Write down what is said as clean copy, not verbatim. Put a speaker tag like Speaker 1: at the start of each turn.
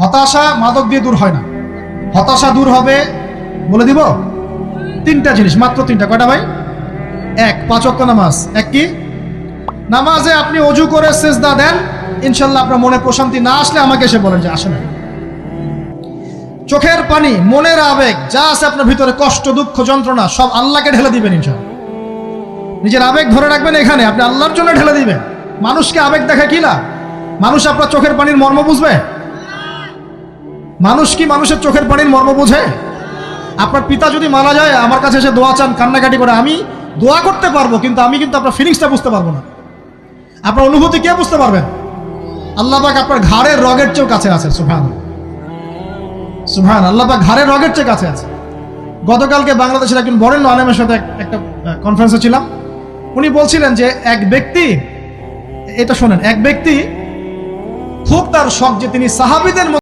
Speaker 1: হতাশা মাদক দিয়ে দূর হয় না। হতাশা দূর হবে, বলে দিব, তিনটা জিনিস, মাত্র তিনটা। কয়টা ভাই? এক, 5 ওয়াক্ত নামাজ। এক কি? নামাজে আপনি অজু করে সিজদা দেন, ইনশাল্লাহ আপনার মনে প্রশান্তি না আসলে আমাকে এসে বলেন যে আসে না। চোখের পানি, মনের আবেগ যা আছে আপনার ভিতরে, কষ্ট, দুঃখ, যন্ত্রণা, সব আল্লাহকে ঢেলে দিবেন ইনশাল্লাহ। নিজের আবেগ ধরে রাখবেন এখানে, আপনি আল্লাহর জন্য ঢেলে দিবেন। মানুষকে আবেগ দেখা কি লাভ? মানুষ আপনার চোখের পানির মর্ম বুঝবে? মানুষ কি মানুষের চোখের পানির মর্ম বুঝে? আপনার পিতা যদি মারা যায়, আমার কাছে এসে দোয়া চান, কান্নাকাটি করে, আমি দোয়া করতে পারবো, কিন্তু আমি কিন্তু আপনার ফিলিংসটা বুঝতে পারবো না। আপনার অনুভূতি কে বুঝতে পারবেন? আল্লাহ পাক আপনার ঘাড়ের রগের চেয়েও কাছে আছে। সুবহানাল্লাহ, সুবহানাল্লাহ, আল্লাহ পাক ঘাড়ের রগের চেয়ে কাছে আছে। গতকালকে বাংলাদেশের একজন বরেণ্য আলেমের সাথে একটা কনফারেন্সে ছিলাম। উনি বলছিলেন যে এক ব্যক্তি, এটা শোনেন, এক ব্যক্তি খুব তার শখ যে তিনি সাহাবীদের